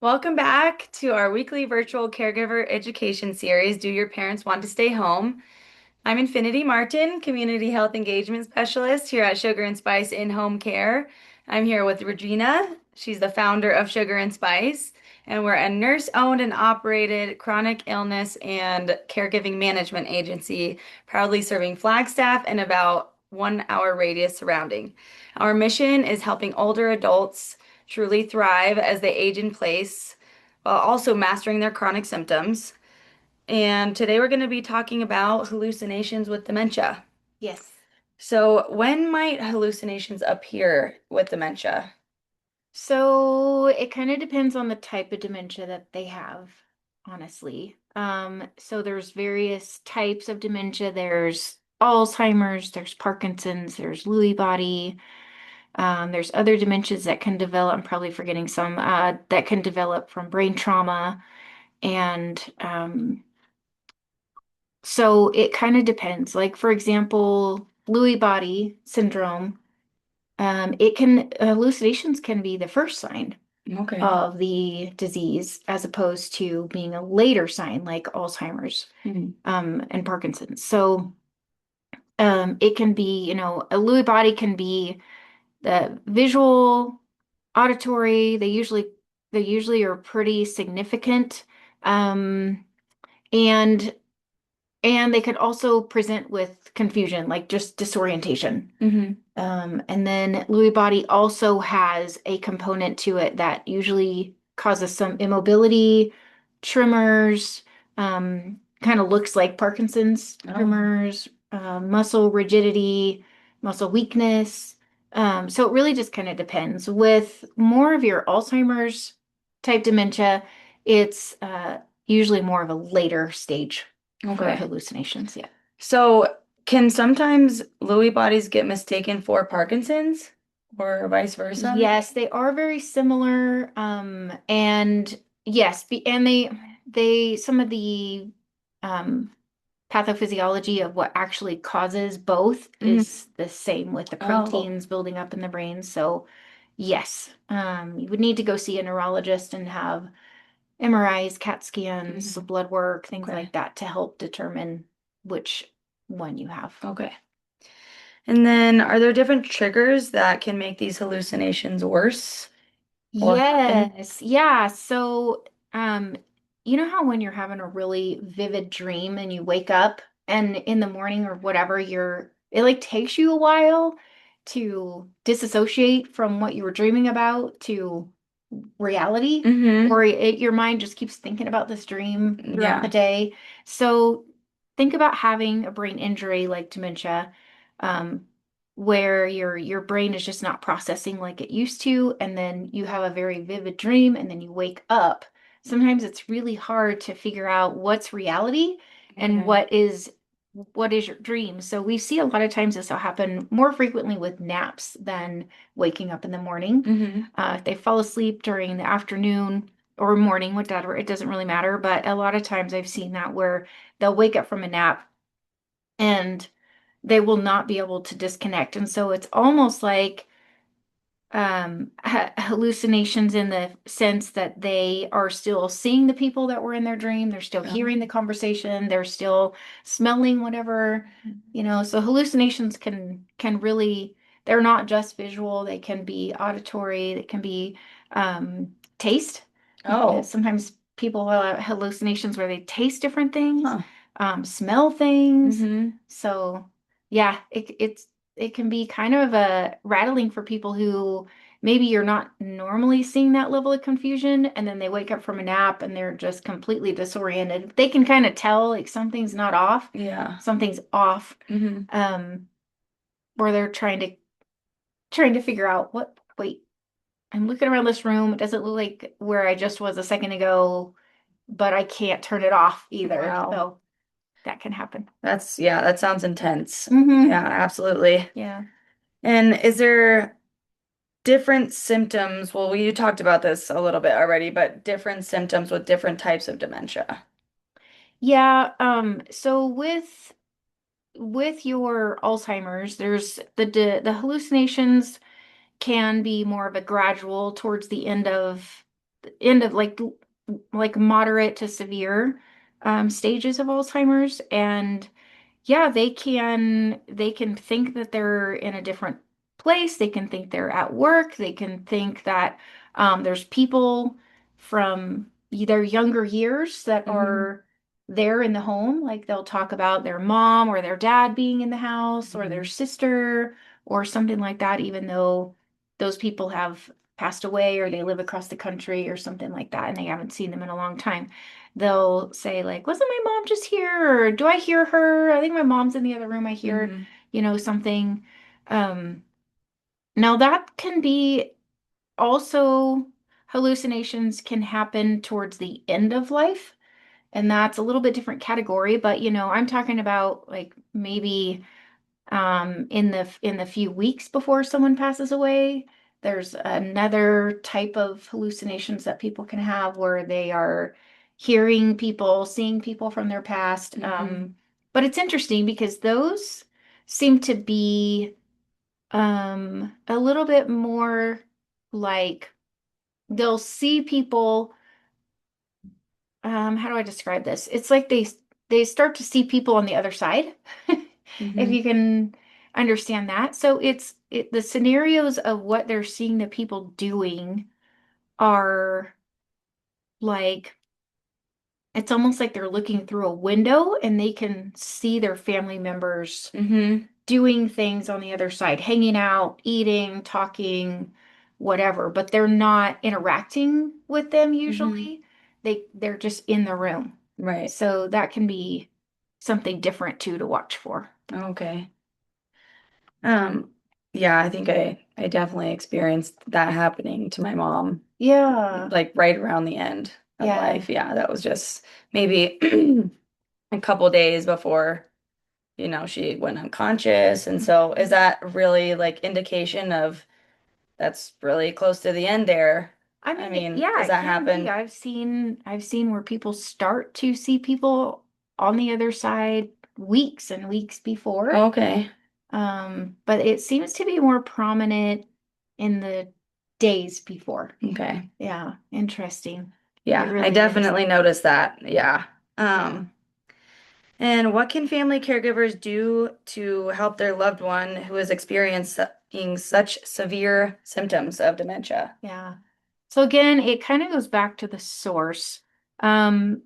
Welcome back to our weekly virtual caregiver education series, Do Your Parents Want to Stay Home? I'm Infinity Martin, Community Health Engagement Specialist here at Sugar and Spice In-Home Care. I'm here with Regina. She's the founder of Sugar and Spice, and we're a nurse-owned and operated chronic illness and caregiving management agency, proudly serving Flagstaff and about 1 hour radius surrounding. Our mission is helping older adults truly thrive as they age in place while also mastering their chronic symptoms. And today we're going to be talking about hallucinations with dementia. Yes. So, when might hallucinations appear with dementia? So it kind of depends on the type of dementia that they have, honestly. So there's various types of dementia. There's Alzheimer's, there's Parkinson's, there's Lewy body. There's other dementias that can develop. I'm probably forgetting some that can develop from brain trauma. And so it kind of depends. Like, for example, Lewy body syndrome, hallucinations can be the first sign Okay. of the disease as opposed to being a later sign like Alzheimer's Mhm. and Parkinson's. So it can be, a Lewy body can be the visual, auditory. They usually are pretty significant. Um, and and they could also present with confusion, like just disorientation. Mhm. And then Lewy body also has a component to it that usually causes some immobility, tremors, kind of looks like Parkinson's Oh, tremors, muscle rigidity, muscle weakness. So it really just kind of depends. With more of your Alzheimer's type dementia, it's usually more of a later stage for okay. hallucinations. Yeah. So, can sometimes Lewy bodies get mistaken for Parkinson's or vice versa? Yes, they are very similar. And yes, and they some of the um pathophysiology of what actually causes both Mhm. is the same with the Oh, proteins building up in the brain. So yes, you would need to go see a neurologist and have MRIs, CAT scans, mhm. blood work, things Okay. like that to help determine which one you have. Okay. And then, are there different triggers that can make these hallucinations worse or happen? Yes, yeah. So, um, you know how when you're having a really vivid dream and you wake up and in the morning or whatever, it like takes you a while to disassociate from what you were dreaming about to reality, Mm-hmm. or your mind just keeps thinking about this dream throughout the Yeah. day. So think about having a brain injury like dementia, um, where your brain is just not processing like it used to, and then you have a very vivid dream, and then you wake up. Sometimes it's really hard to figure out what's reality and Okay. what is your dream. So we see a lot of times this will happen more frequently with naps than waking up in the morning. Mm-hmm. If they fall asleep during the afternoon or morning, whatever, it doesn't really matter. But a lot of times I've seen that where they'll wake up from a nap and they will not be able to disconnect. And so it's almost like hallucinations in the sense that they are still seeing the people that were in their dream, they're still Oh. hearing the conversation, they're still smelling whatever, so hallucinations can really, they're not just visual, they can be auditory, they can be taste. Oh. Sometimes people have hallucinations where they taste different things, Huh. smell things. Mm-hmm. So yeah, it can be kind of rattling for people who maybe you're not normally seeing that level of confusion, and then they wake up from a nap and they're just completely disoriented. They can kind of tell like something's not off, Yeah. something's off, Mm-hmm. um, or they're trying to figure out wait, I'm looking around this room. It doesn't look like where I just was a second ago, but I can't turn it off either. Wow. So that can happen. Yeah, that sounds intense. Hmm. Yeah, absolutely. Yeah. And is there different symptoms? Well, you talked about this a little bit already, but different symptoms with different types of dementia. Yeah, so with your Alzheimer's, there's the hallucinations can be more of a gradual towards the end of end of like moderate to severe stages of Alzheimer's. And yeah, they can think that they're in a different place. They can think they're at work. They can think that there's people from their younger years that Hmm. are there in the home. Like they'll talk about their mom or their dad being in the house or their Hmm. sister or something like that, even though those people have passed away or they live across the country or something like that and they haven't seen them in a long time. They'll say like, wasn't my mom just here? Or do I hear her? I think my mom's in the other room. I hear, Hmm. something. Um, Now that can be also hallucinations can happen towards the end of life, and that's a little bit different category, but I'm talking about like maybe in the few weeks before someone passes away. There's another type of hallucinations that people can have where they are hearing people, seeing people from their past. Hmm. But it's interesting because those seem to be a little bit more like they'll see people. How do I describe this? It's like they start to see people on the other side, if Hmm. you can understand that. So the scenarios of what they're seeing the people doing are like it's almost like they're looking through a window and they can see their family members Hmm. doing things on the other side, hanging out, eating, talking, whatever, but they're not interacting with them Hmm. usually. They're just in the room. Right. So that can be something different too to watch for. Okay. Um, yeah, I think I definitely experienced that happening to my mom, Yeah. like right around the end of Yeah. life. Yeah, that was just maybe a couple days before, she went unconscious. And so is Mhm. that really like indication of that's really close to the end there? I I mean, mean, yeah, does it that can be. happen? I've seen where people start to see people on the other side weeks and weeks before. Okay. But it seems to be more prominent in the days before. Okay. Yeah, interesting. It Yeah, I really is. definitely noticed that. Yeah. Yeah. And what can family caregivers do to help their loved one who is experiencing such severe symptoms of dementia? Yeah. So again, it kind of goes back to the source. Um,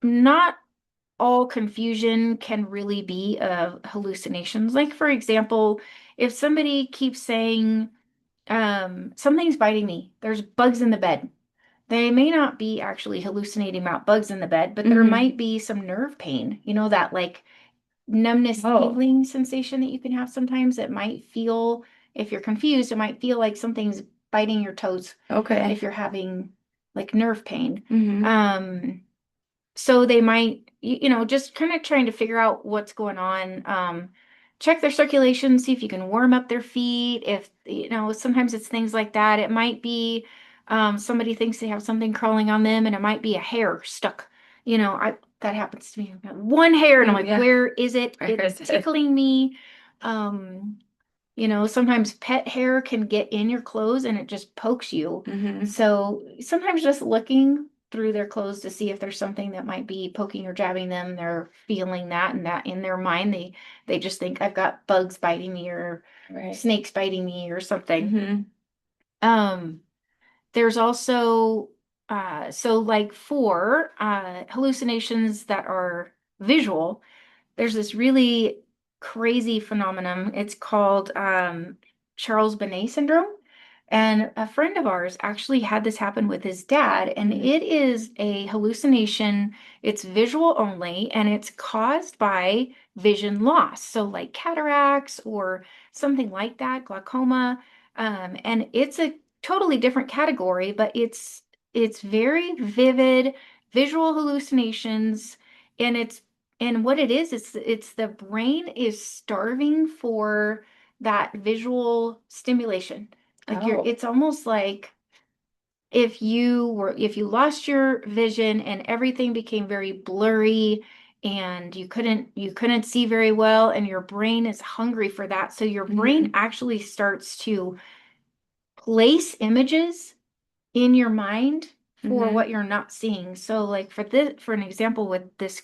Not all confusion can really be hallucinations. Like, for example, if somebody keeps saying, something's biting me, there's bugs in the bed. They may not be actually hallucinating about bugs in the bed, but there Hmm. might be some nerve pain, that like numbness Oh, tingling sensation that you can have sometimes. It might feel, if you're confused, it might feel like something's biting your toes if okay. you're having like nerve pain. Hmm. Um, so they might, just kind of trying to figure out what's going on. Check their circulation, see if you can warm up their feet. If, sometimes it's things like that. It might be somebody thinks they have something crawling on them and it might be a hair stuck. That happens to me. I've got one hair and I'm like, Yeah. where is it? Where It's is it? tickling me. Um, Sometimes pet hair can get in your clothes and it just pokes you. Hmm. So sometimes just looking through their clothes to see if there's something that might be poking or jabbing them, they're feeling that and that in their mind. They just think I've got bugs biting me or Right. snakes biting me or something. Hmm. Um, there's also so like for hallucinations that are visual, there's this really crazy phenomenon. It's called Charles Bonnet Syndrome. And a friend of ours actually had this happen with his dad, and Hmm. it is a hallucination. It's visual only, and it's caused by vision loss. So, like cataracts or something like that, glaucoma. And it's a totally different category, but it's very vivid visual hallucinations, and what it is, it's the brain is starving for that visual stimulation. Like Oh. it's almost like if you lost your vision and everything became very blurry and you couldn't see very well and your brain is hungry for that. So your brain Hmm. actually starts to place images in your mind for Mm-hmm. what you're not seeing. So like for an example with this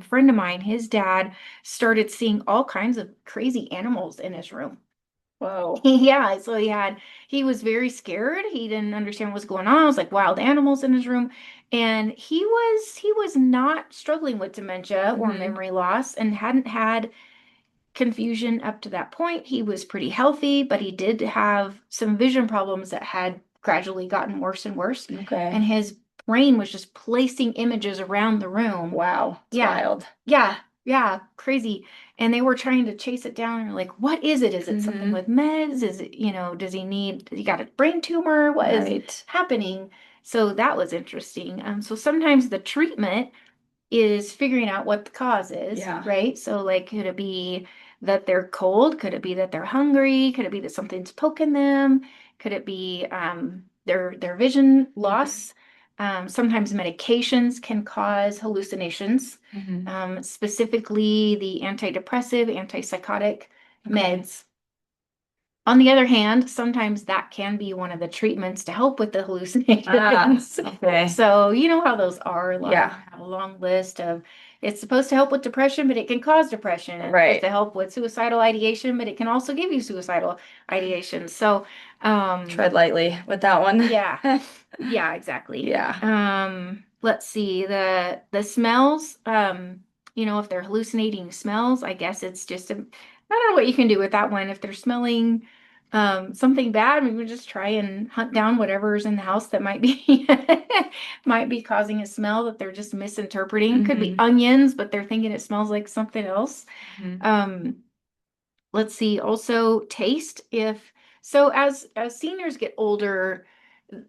friend of mine, his dad started seeing all kinds of crazy animals in his room. Whoa. Yeah, so he was very scared. He didn't understand what was going on. It was like wild animals in his room. And he was not struggling with dementia or Mm-hmm. memory loss and hadn't had confusion up to that point. He was pretty healthy, but he did have some vision problems that had gradually gotten worse and worse. Okay. And his brain was just placing images around the room. Wow. It's Yeah, wild. yeah, yeah, crazy. And they were trying to chase it down and were like, what is it? Is it something Mm-hmm. with meds? Is it, does he got a brain tumor? What is Right. happening? So that was interesting. So sometimes the treatment is figuring out what the cause is, Yeah. right? So like could it be that they're cold? Could it be that they're hungry? Could it be that something's poking them? Could it be their vision Mm-hmm. loss? Sometimes medications can cause hallucinations, Mm-hmm. specifically the antidepressive, antipsychotic Okay. meds. On the other hand, sometimes that can be one of the treatments to help with the Ah, hallucinations. okay. So, you know how those are. A lot of Yeah. them have a long list of it's supposed to help with depression, but it can cause depression. It's supposed Right. to help with suicidal ideation, but it can also give you suicidal ideation. So, um, Tread lightly with that one. yeah, yeah, exactly. Yeah. Let's see, the smells, if they're hallucinating smells, I guess it's just I don't know what you can do with that one. If they're smelling something bad, maybe just try and hunt down whatever's in the house that might be might be causing a smell that they're just misinterpreting. Could be Mm-hmm. onions, but they're thinking it smells like something else. Mm-hmm. Um, let's see, also taste. If so, as seniors get older,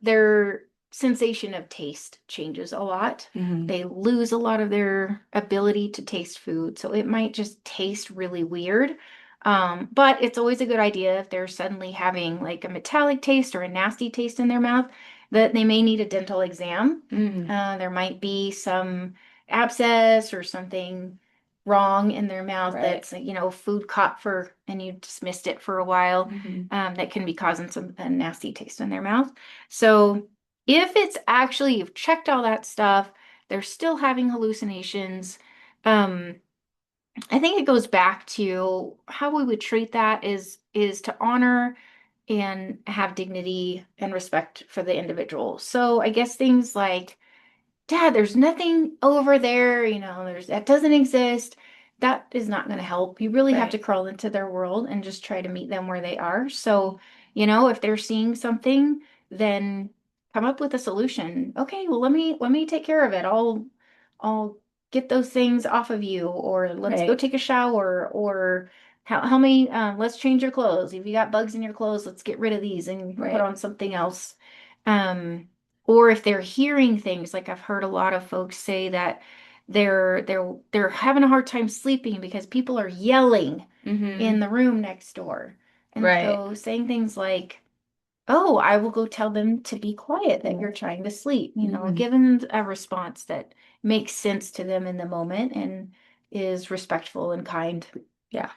their sensation of taste changes a lot. Mm-hmm. They lose a lot of their ability to taste food, so it might just taste really weird. But it's always a good idea if they're suddenly having like a metallic taste or a nasty taste in their mouth that they may need a dental exam. Mm-hmm. There might be some abscess or something wrong in their mouth Right. that's food caught for and you dismissed it for a while, Mm-hmm. that can be causing some a nasty taste in their mouth. So if it's actually you've checked all that stuff, they're still having hallucinations. um I think it goes back to how we would treat that is to honor and have dignity and respect for the individual. So I guess things like, Dad, there's nothing over there, that doesn't exist. That is not going to help. You really have to Right. crawl into their world and just try to meet them where they are. So, if they're seeing something, then come up with a solution. Okay, well, let me take care of it. I'll get those things off of you, or let's go Right. take a shower, or how many let's change your clothes. If you got bugs in your clothes, let's get rid of these and put Right. on something else. Um, or if they're hearing things, like I've heard a lot of folks say that they're having a hard time sleeping because people are yelling Mm-hmm. in the room next door. And Right. so saying things like, "Oh, I will go tell them to be quiet that you're trying to sleep," Mm-hmm. give them a response that makes sense to them in the moment and is respectful and kind. Yeah.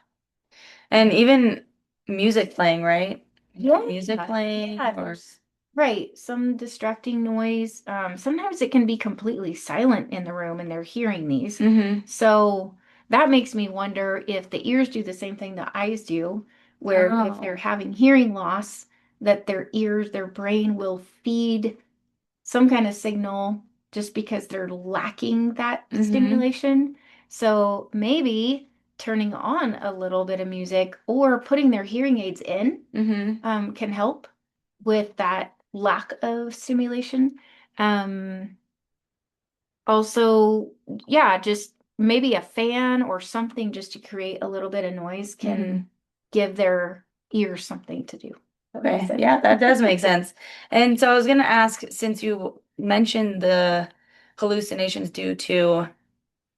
And even music playing, right? Yeah, Music playing yeah, or there's right, some distracting noise. Sometimes it can be completely silent in the room and they're hearing these. mm-hmm. So that makes me wonder if the ears do the same thing the eyes do, where if they're Oh. having hearing loss, that their ears, their brain will feed some kind of signal just because they're lacking that Mm-hmm. stimulation. So maybe turning on a little bit of music or putting their hearing aids in Mm-hmm. can help with that lack of stimulation. Also, yeah, just maybe a fan or something just to create a little bit of noise Mm-hmm. can give their ears something to do. That makes Okay. sense. Yeah, that does make sense. And so I was gonna ask, since you mentioned the hallucinations due to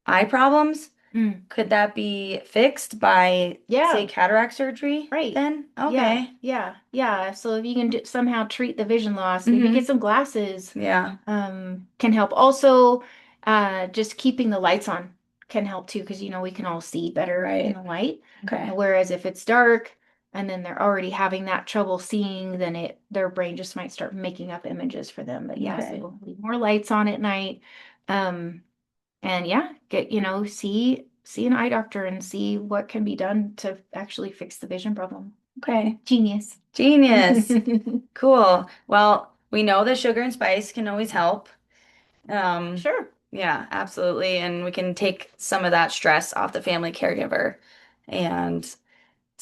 eye problems, Mm. could that be fixed by, say, Yeah, cataract surgery right. then? Yeah, Okay. yeah, yeah. So if you can somehow treat the vision loss, maybe get Mm-hmm. some glasses, Yeah. can help. Also, just keeping the lights on can help too, because we can all see better in Right. the light. Okay. Whereas if it's dark, and then they're already having that trouble seeing, then their brain just might start making up images for them. But yeah, Okay. so leave more lights on at night. Um, and yeah, see an eye doctor and see what can be done to actually fix the vision problem. Okay. Genius. Genius. Cool. Well, we know that sugar and spice can always help. Sure. Yeah, absolutely. And we can take some of that stress off the family caregiver. And is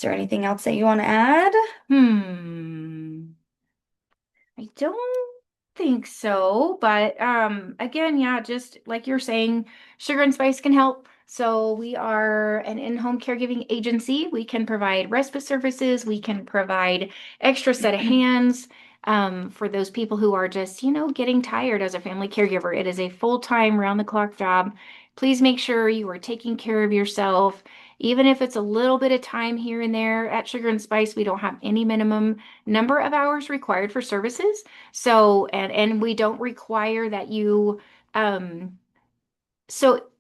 there anything else that you want to add? Hmm. I don't think so, but again, yeah, just like you're saying, sugar and spice can help. So we are an in-home caregiving agency. We can provide respite services. We can provide extra set of hands for those people who are just, getting tired as a family caregiver. It is a full-time, round-the-clock job. Please make sure you are taking care of yourself. Even if it's a little bit of time here and there at Sugar and Spice, we don't have any minimum number of hours required for services. So, and we don't require that you um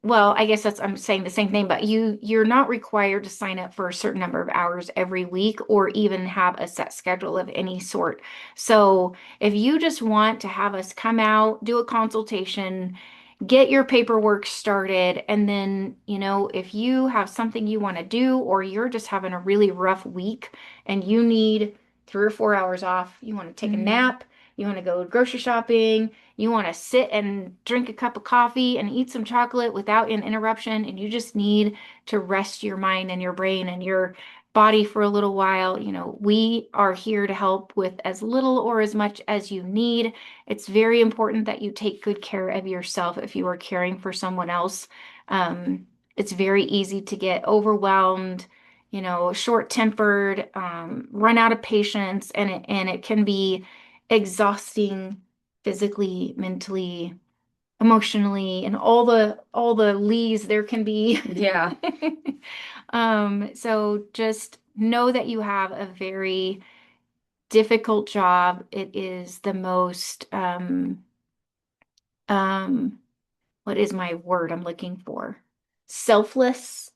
well, I guess that's I'm saying the same thing, but you're not required to sign up for a certain number of hours every week or even have a set schedule of any sort. So, if you just want to have us come out, do a consultation, get your paperwork started, and then, if you have something you want to do or you're just having a really rough week and you need 3 or 4 hours off, you want to take a Mm. nap, you want to go grocery shopping, you want to sit and drink a cup of coffee and eat some chocolate without an interruption, and you just need to rest your mind and your brain and your body for a little while, we are here to help with as little or as much as you need. It's very important that you take good care of yourself if you are caring for someone else. It's very easy to get overwhelmed, short-tempered, run out of patience, and it can be exhausting physically, mentally, emotionally, and all the lees there can be. Yeah. So just know that you have a very difficult job. It is the most um what is my word I'm looking for? Selfless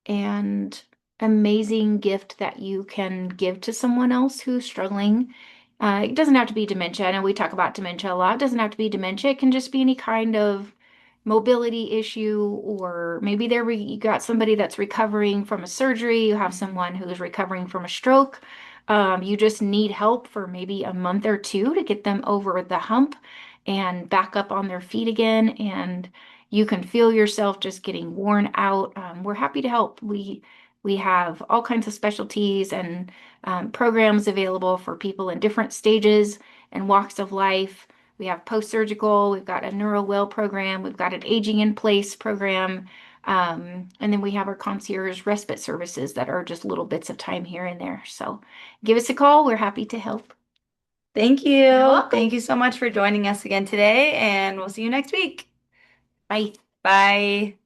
and amazing gift that you can give to someone else who's struggling. It doesn't have to be dementia. I know we talk about dementia a lot. It doesn't have to be dementia. It can just be any kind of mobility issue, or maybe you got somebody that's recovering from a surgery. You have Mhm. someone who is recovering from a stroke. You just need help for maybe a month or two to get them over the hump and back up on their feet again. And you can feel yourself just getting worn out. We're happy to help. We have all kinds of specialties and programs available for people in different stages and walks of life. We have post-surgical, we've got a neuro-well program, we've got an aging in place program, and then we have our concierge respite services that are just little bits of time here and there. So give us a call. We're happy to help. Thank You're you. welcome. Thank you so much for joining us again today, and we'll see you next week. Bye. Bye.